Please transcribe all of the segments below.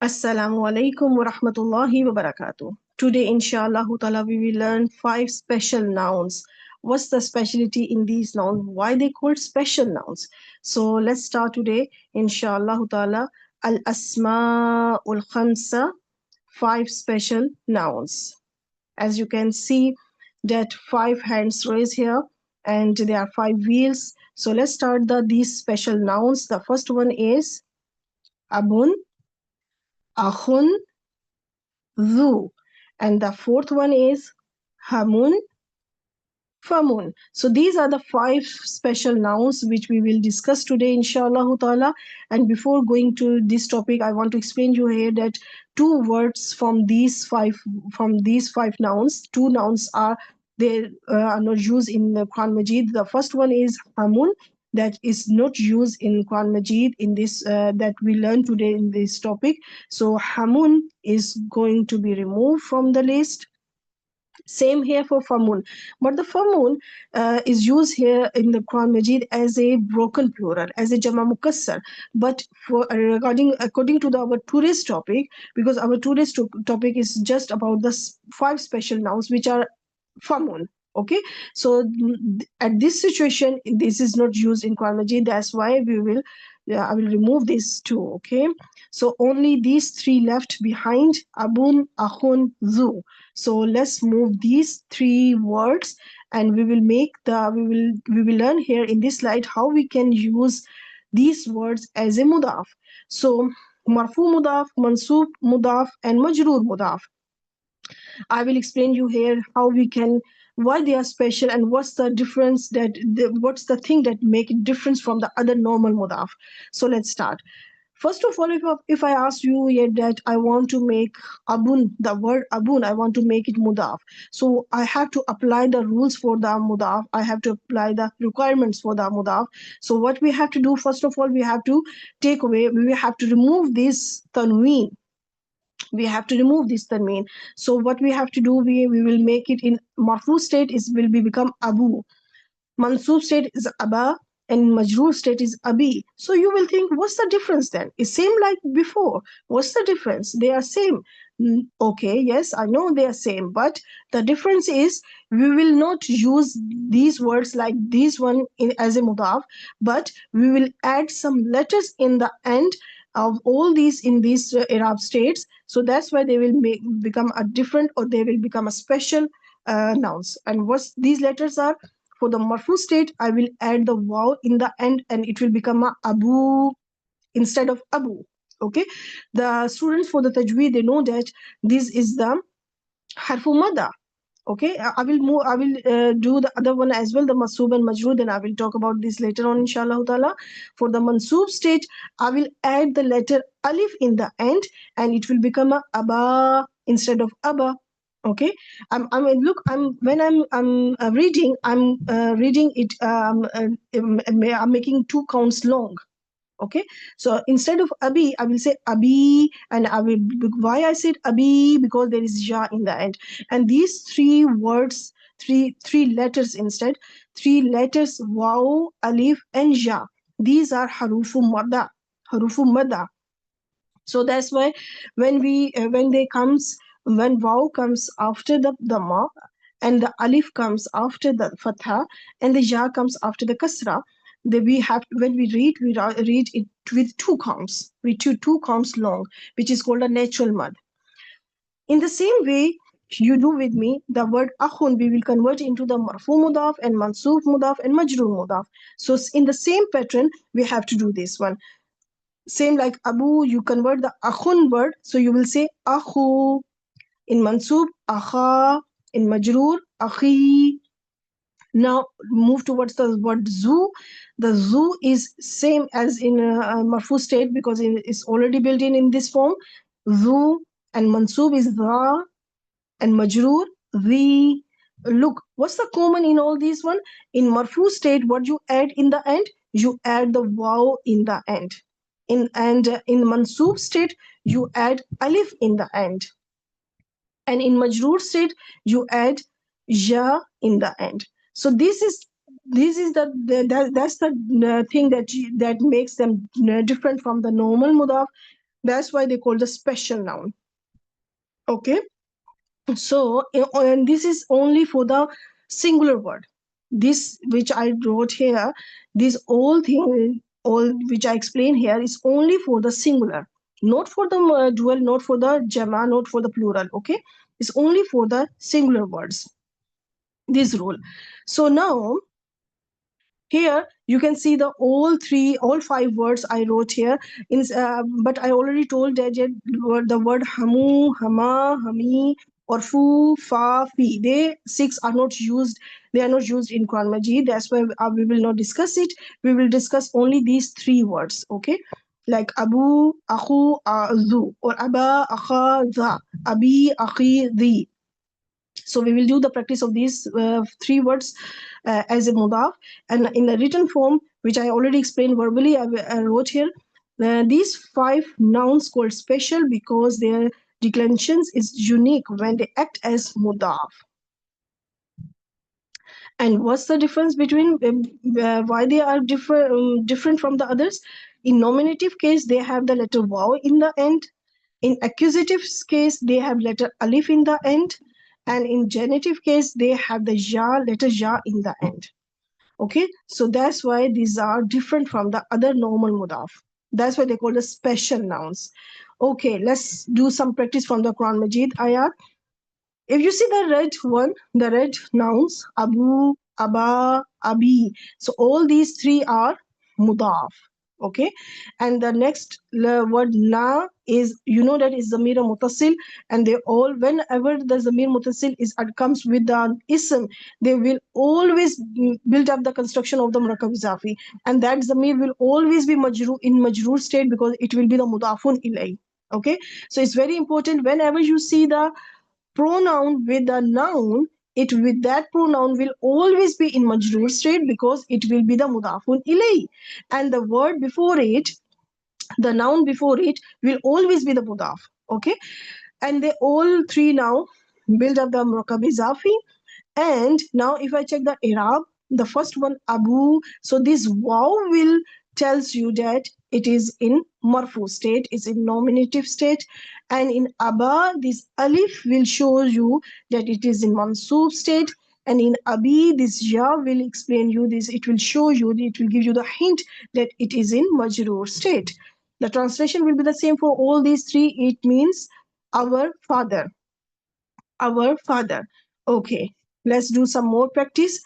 Assalamu alaikum wa rahmatullahi wa barakatuh. Today, inshallah, ta'ala, we will learn 5 special nouns. What's the specialty in these nouns? Why they called special nouns? So let's start today, inshallah ta'ala. الأسماء الخمسة, 5 special nouns. As you can see that 5 hands raised here and there are 5 wheels. So let's start these special nouns. The first one is abun, akhun, Zu. And the fourth one is Hamun, Famun. So these are the 5 special nouns which we will discuss today, inshallah ta'ala. And before going to this topic, I want to explain you here that 2 words from these five nouns, 2 nouns are not used in the Quran Majid. The first one is Hamun, that is not used in Quran Majid in this that we learn today in this topic. So Hamun is going to be removed from the list. Same here for Famun. But the Famun is used here in the Quran Majid as a broken plural, as a Jama Mukassar. But for according to our today's topic, because our today's topic is just about the 5 special nouns which are Famun. Okay, so at this situation, this is not used in Quran Majid. That's why I will remove these 2. Okay, so only these 3 left behind: Abun, Akhun, Zu. So let's move these 3 words, and we will learn here in this slide how we can use these words as a mudaf. So marfu mudaf, mansub mudaf, and majroor mudaf. I will explain you here how we can, why they are special, and what's the difference what's the thing that make it difference from the other normal mudaf. So let's start. First of all, if I ask you here that I want to make abun, the word abun, I want to make it mudaf. So I have to apply the rules for the mudaf. I have to apply the requirements for the mudaf. So what we have to do, first of all, we have to remove this tanween. We have to remove this tanween. So what we have to do, we will make it in marfu state will become abu. Mansub state is aba, and majroor state is abi. So you will think, what's the difference then? It's same like before. What's the difference? They are same. Okay, yes, I know they are same, but the difference is we will not use these words like this one as a mudaf, but we will add some letters in the end of all these in these Arab states. So that's why they will become a different, or they will become a special nouns. And what these letters are: for the marfu state, I will add the waw in the end, and it will become a abu instead of abu. Okay, the students for the tajweed, they know that this is the harfu mada. Okay, I will move. I will do the other one as well, the mansub and majroor. Then I will talk about this later on, inshallah ta'ala. For the mansub stage, I will add the letter alif in the end, and it will become a aba instead of aba. Okay, I'm reading. I'm reading it. I'm making 2 counts long. Okay, so instead of abi, I will say abi, and I will, why I said abi, because there is ja in the end, and these 3 words, three letters instead, 3 letters, waw, alif, and ja, these are harufu mada. So that's why when waw comes after the dhamma, and the alif comes after the fatha, and the ja comes after the kasra, we have, when we read it with 2 counts, with two counts long, which is called a natural mud. In the same way, you do with me the word akhun, we will convert into the marfu mudaf and mansub mudaf and majroor mudaf. So in the same pattern, we have to do this one. Same like abu, you convert the akhun word, so you will say akhu. In mansub, akha. In majroor, akhi. Now move towards the word zu. The zu is same as in marfu state, because it's already built in this form. Zu, and mansub is dha, and majroor the. Look, what's the common in all these one? In marfu state, what you add in the end? You add the waw in the end. In mansub state, you add alif in the end. And in majroor state, you add ja in the end. So this is that's the thing that makes them different from the normal mudaf. That's why they call the special noun. Okay. So, and this is only for the singular word. This which I wrote here, this all thing, all which I explain here is only for the singular, not for the dual, not for the jama, not for the plural. Okay, it's only for the singular words. This rule. So now here you can see the all five words I wrote here. But I already told that the word hamu, hama, hami, or fu, fa, fi. They six are not used. They are not used in Quran Majid. That's why we will not discuss it. We will discuss only these three words. Okay, like abu, akhu, zu, or aba, akha, za, abi, akhi, di. So we will do the practice of these three words as a mudaf, and in the written form, which I already explained verbally, I wrote here. These five nouns called special because their declensions is unique when they act as mudaf. And what's the difference between why they are different from the others? In nominative case, they have the letter waw in the end. In accusative case, they have letter alif in the end. And in genitive case, they have the letter ja in the end. Okay, so that's why these are different from the other normal mudaf. That's why they call the special nouns. Okay, let's do some practice from the Quran Majid ayat. If you see the red one, the red nouns, abu, aba, abi. So all these three are mudaf. Okay, and the next word na is, you know, that is zamir mutasil, and they all, whenever the zamir mutasil is comes with the ism, they will always build up the construction of the murakkab izafi, and that zamir will always be majroor state because it will be the mudafun ilay. Okay, so it's very important whenever you see the pronoun with a noun, it with that pronoun will always be in majroor state because it will be the mudafun ilay, and the word before it, the noun before it, will always be the mudaf. Okay, and they all three now build up the murakkab izafi. And now if I check the Arab, the first one abu, so this waw will tells you that it is in marfu state, is in nominative state. And in aba, this alif will show you that it is in mansoob state. And in abi, this ya will explain you this, it will show you, it will give you the hint that it is in majroor state. The translation will be the same for all these three. It means our father, our father. Okay, let's do some more practice.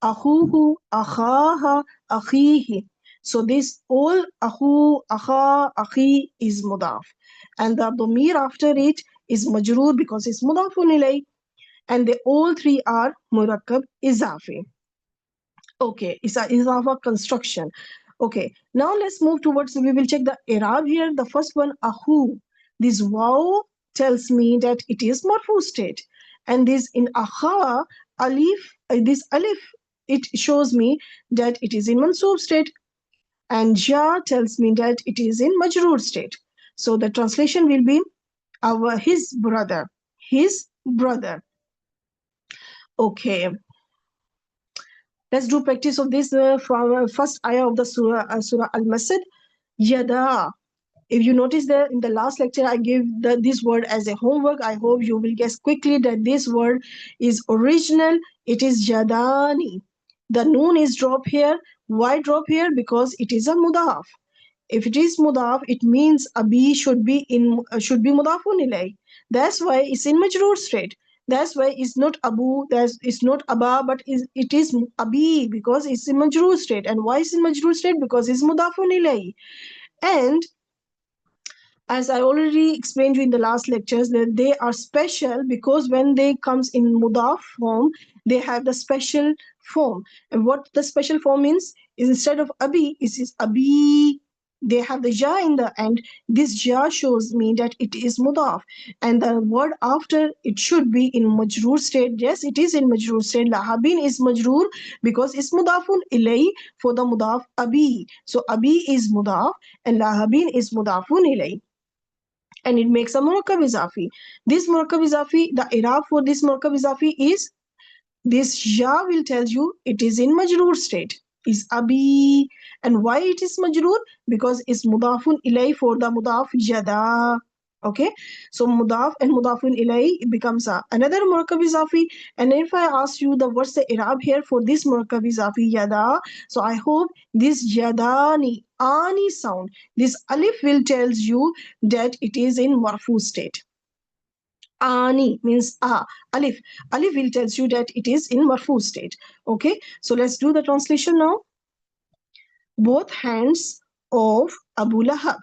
Ahuhu, akhaha, akhihi. So this all ahu, akha, akhi is mudaf. And the dhamir after it is majroor because it's mudafun ilay. And they all three are murakkab izafi. Okay, it's a izafa construction. Okay, now let's move towards, we will check the Arab here. The first one, ahu. This waw tells me that it is marfu state. And this in akha, alif, this alif, it shows me that it is in mansoob state. And ja tells me that it is in majroor state. So the translation will be his brother, his brother. Okay. Let's do practice of this from first ayah of the Surah Al-Masad. Yada. If you notice that in the last lecture, I gave this word as a homework. I hope you will guess quickly that this word is original. It is yadani. The noon is drop here. Why drop here? Because it is a mudaf. If it is mudaf, it means abi should be mudafun ilay. That's why it's in majroor state. That's why it's not abu, it's not aba, but it is abi because it's in majroor state. And why is in majroor state? Because it's mudafun ilay. And as I already explained you in the last lectures, that they are special because when they comes in mudaf form, they have the special form. And what the special form means is instead of abi, it is abi. They have the ja in the end. This ja shows me that it is mudaf. And the word after, it should be in majroor state. Yes, it is in majroor state. Lahabin is majroor because it's mudafun ilay for the mudaf abi. So abi is mudaf and lahabin is mudafun ilay. And it makes a murakkab izafi. This murakkab izafi, the i'rab for this murakkab izafi is, this ya will tell you it is in majroor state. is abi. And why it is majroor? Because it's mudafun ilay for the mudaf yada. Okay, so mudaf and mudafun ilay becomes another murakkab izafi. And if I ask you the what's the i'rab here for this murakkab izafi yada, so I hope this yadani ani sound, this alif will tells you that it is in marfu state. Ani means alif. Alif will tells you that it is in marfu state. Okay, so let's do the translation now. Both hands of Abu Lahab.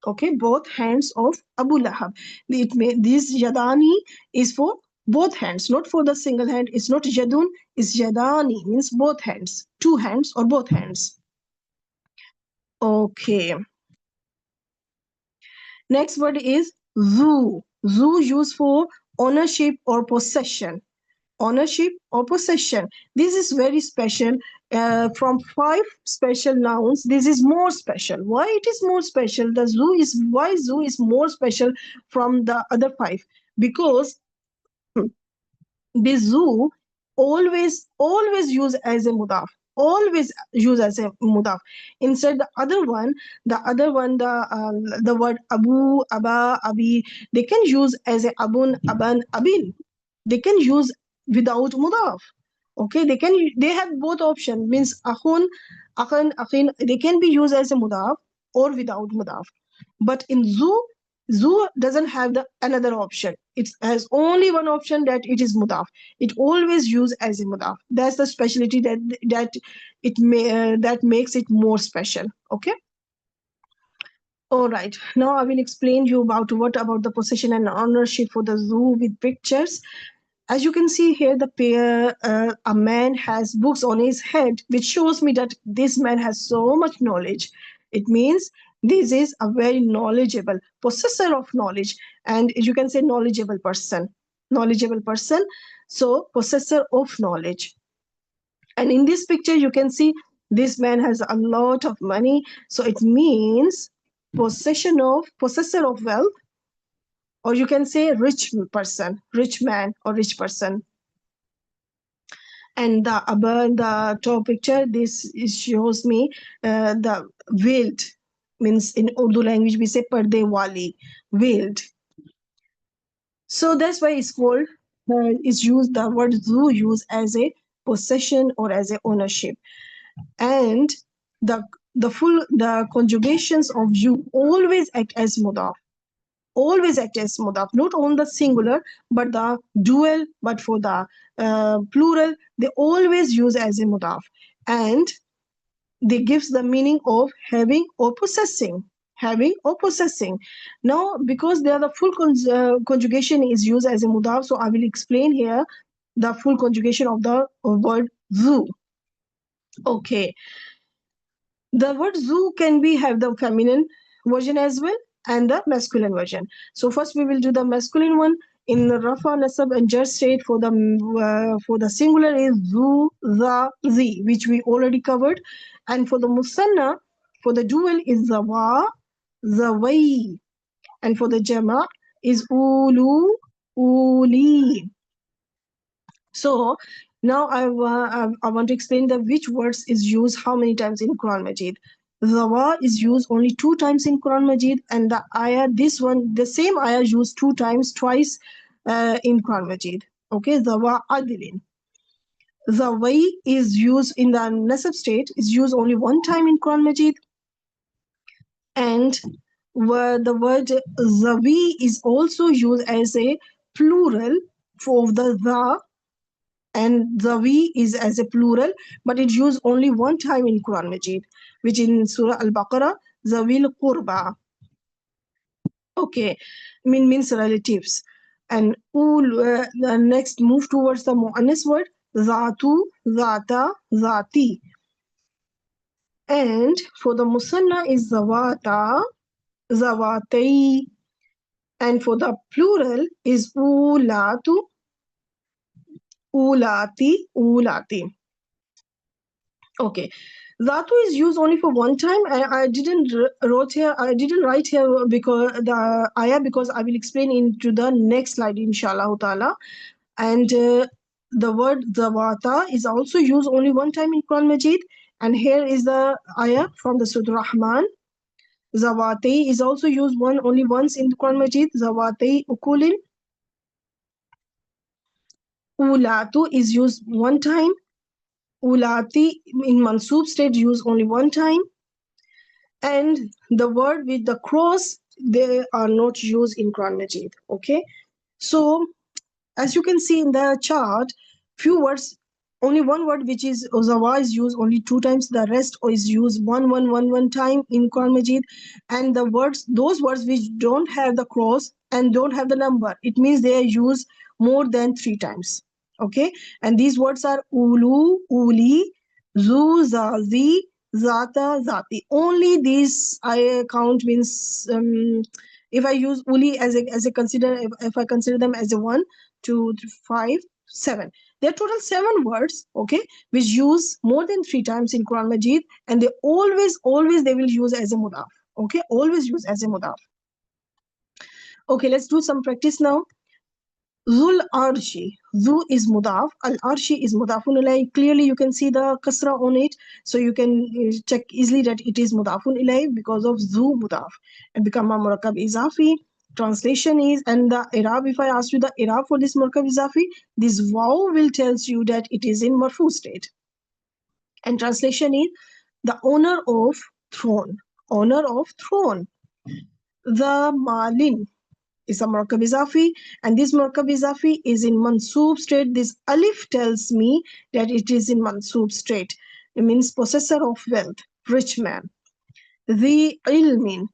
Okay, both hands of Abu Lahab. This yadani is for both hands, not for the single hand. It's not yadun, it's yadani, means both hands, two hands or both hands. Okay. Next word is zu. Zu used for ownership or possession. Ownership or possession. This is very special. From 5 special nouns, this is more special. Why it is more special? Why zoo is more special from the other 5? Because the zoo always use as a mudaf. Always use as a mudaf. Instead, the other one, the word abu, aba, abi, they can use as a abun, aban, abin. They can use without mudaf. Okay, they have both option, means akhun, akhan, akhin, they can be used as a mudaf or without mudaf. But in zoo doesn't have the another option. It has only one option, that it is mudaf. It always used as a mudaf. That's the specialty that makes it more special. Okay. All right. Now I will explain you about the possession and ownership for the zoo with pictures. As you can see here, a man has books on his head, which shows me that this man has so much knowledge. It means this is a very knowledgeable possessor of knowledge, and you can say knowledgeable person. Knowledgeable person, so possessor of knowledge. And in this picture, you can see this man has a lot of money, so it means possessor of wealth, or you can say rich person, rich man or rich person. And the top picture, shows me the veiled, means in Urdu language we say parde wali, veiled. So that's why it's called, the word zu used as a possession or as a ownership. And the conjugations of you always act as mudaf. Always act as mudaf, not on the singular, but the dual, but for the plural, they always use as a mudaf. And they gives the meaning of having or possessing. Having or possessing. Now, because they are the full conjugation is used as a mudaf, so I will explain here the full conjugation of the word zu. Okay. The word zu can have the feminine version as well and the masculine version. So first we will do the masculine one. In the Rafa, Nasab and Jar state, for the singular is zu, za, zi, which we already covered. And for the musanna, for the dual is zawa, zawai. And for the jama is ulu, uli. So now I want to explain which words is used how many times in Quran Majid. Zawa is used only 2 times in Quran Majid, and the ayah, the same ayah used twice in Quran Majid. Okay, Zawa adilin. Zawai is used in the nasab state, is used only 1 time in Quran Majid. And the word zawi is also used as a plural for the za, and zawi is as a plural, but it's used only 1 time in Quran Majid, which in Surah Al-Baqarah, zawil qurba. Okay, means relatives. And the next move towards the mu'annas word, zatu, zata, zati. And for the musanna is zawata, zawatei. And for the plural is ulatu, ulati, ulati. Okay, Zatu is used only for 1 time. I didn't write here because the ayah, because I will explain into the next slide, inshallah ta'ala. And the word zawata is also used only 1 time in Quran Majid, And here is the ayah from the Surah Rahman. Zawati is also used only once in the Quran Majid. Zawati ukulin. Ulatu is used one time. Ulati in mansub state used only one time. And the word with the cross, they are not used in Quran Majid. Okay. So as you can see in the chart, few words, only one word which is Zawa is used only 2 times. The rest is used one time in Quran Majid. And the words, those words which don't have the cross and don't have the number, it means they are used more than 3 times. Okay, and these words are ulu, uli, zu, zazi, zata, zati. Only these I count means if I use uli as a consider, if I consider them as a 1, 2, 3, 5, 7. There are total 7 words, okay, which use more than 3 times in Quran Majid, and they always they will use as a mudaf. Okay, always use as a mudaf. Okay, let's do some practice now. Zul arshi. Zu is mudaf. Al arshi is mudafun ilay. Clearly, you can see the kasra on it, so you can check easily that it is mudafun ilay because of zu mudaf and become a murakkab izafi. Translation is, and the i'rab, if I ask you the i'rab for this murakkab izafi, this waw will tells you that it is in marfu state. And translation is the owner of throne. Owner of throne. The malin is a murakkab izafi, and this murakkab izafi is in mansoob state. This alif tells me that it is in mansoob state. It means possessor of wealth, rich man. The ilmin,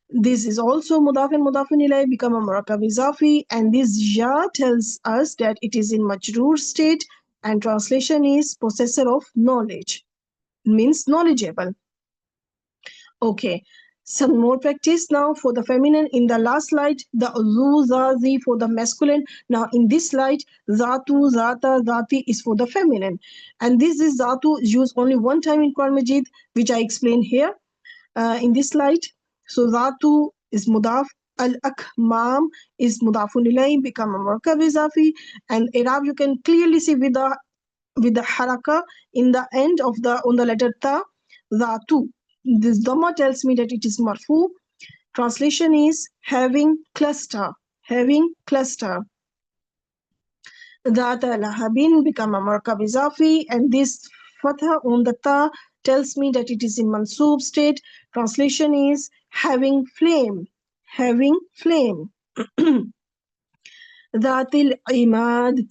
this is also mudaf and mudafun ilayh, become a murakkab izafi, and this ja tells us that it is in majroor state, and translation is possessor of knowledge, means knowledgeable. Okay, some more practice now for the feminine. In the last slide, the zu, za, zi for the masculine. Now in this slide, zatu, zata, zati is for the feminine. And this is zatu used only one time in Quran Majid, which I explained here in this slide. So zatu is mudaf. Al-akmam is mudafun ilayh, become a murakkab izafi. And i'rab you can clearly see with the haraka in the end of the on the letter ta, zatu. This dhamma tells me that it is marfu. Translation is having cluster. Having cluster. Dhata lahabin become a murakkab izafi, and this fatha on the ta tells me that it is in mansoob state. Translation is having flame. Having flame. Dhatil imad.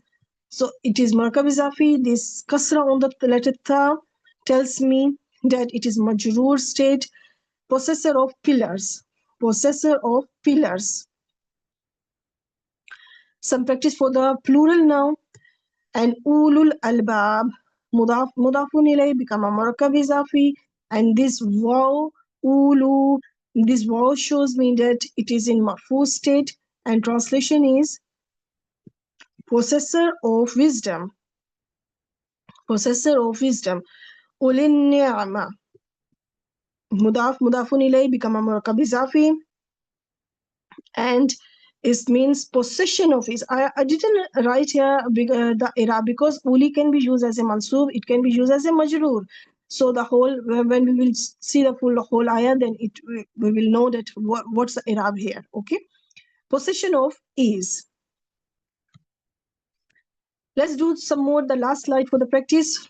So it is murakkab izafi. This kasra on the letter ta tells me that it is majroor state, possessor of pillars. Possessor of pillars. Some practice for the plural now. And ulul albab, mudafun ilay, become a murakkab izafi, and this waw, ulu, this waw shows me that it is in marfu state, and translation is possessor of wisdom. Possessor of wisdom. Ulin ni'ama, mudafun ilay, become a murakkab izafi, and it means possession of is. I didn't write here the i'rab because uli can be used as a mansoob, it can be used as a majroor. So the whole, when we will see the whole ayah, then we will know that what's the i'rab here. Okay, possession of is. Let's do some more, the last slide for the practice.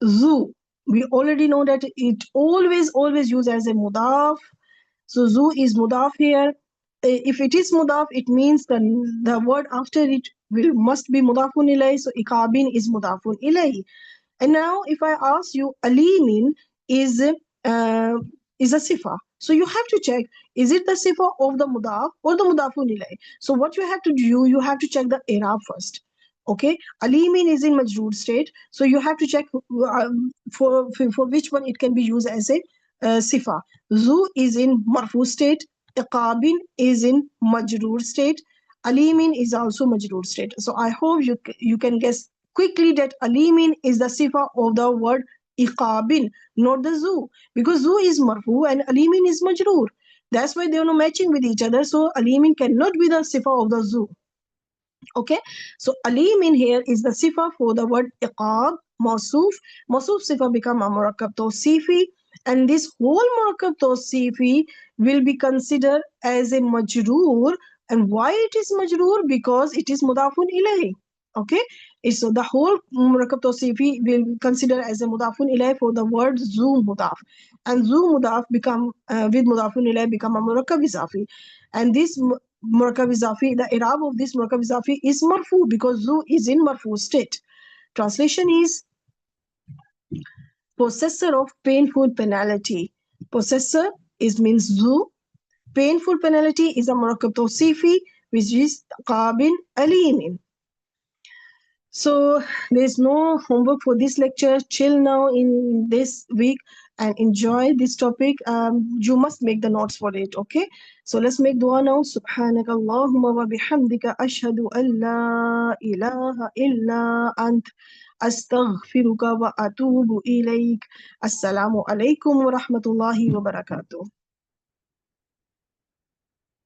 Zu, we already know that it always used as a mudaf. So zu is mudaf here. If it is mudaf, it means the word after it must be mudafun ilay. So ikabin is mudafun ilay. And now if I ask you, alimin is a sifa. So you have to check, is it the sifa of the mudaf or the mudafun ilay? So what you have to do, you have to check the i'rab first. Okay, alimin is in majroor state, so you have to check for which one it can be used as a sifa. Zu is in marfu state, iqabin is in majroor state, alimin is also majroor state. So I hope you can guess quickly that alimin is the sifa of the word iqabin, not the zu, because zu is marfu and alimin is majroor. That's why they are not matching with each other. So alimin cannot be the sifa of the zu. Okay, so alimin here is the sifa for the word iqab, Mawsuf. Mawsuf sifa become a murakkab tawsifi, and this whole murakkab tawsifi will be considered as a majroor. And why it is majroor? Because it is mudafun ilayhi. Okay, so the whole murakkab tawsifi will be considered as a mudafun ilayhi for the word zu mudaf, and zu mudaf become with mudafun ilayhi become a murakkab izafi, and this murakkab izafi, the i'rab of this murakkab izafi is marfu because zu is in marfu state. Translation is possessor of painful penalty. Possessor is means zu. Painful penalty is a murakkab tawsifi which is qabil alimin. So there's no homework for this lecture. Chill now in this week and enjoy this topic. You must make the notes for it, okay? So let's make dua now. Subhanaka Allahumma wa bihamdika ashhadu an la ilaha illa ant astaghfiruka wa atubu ilayk. Assalamu alaikum wa rahmatullahi wa barakatuh.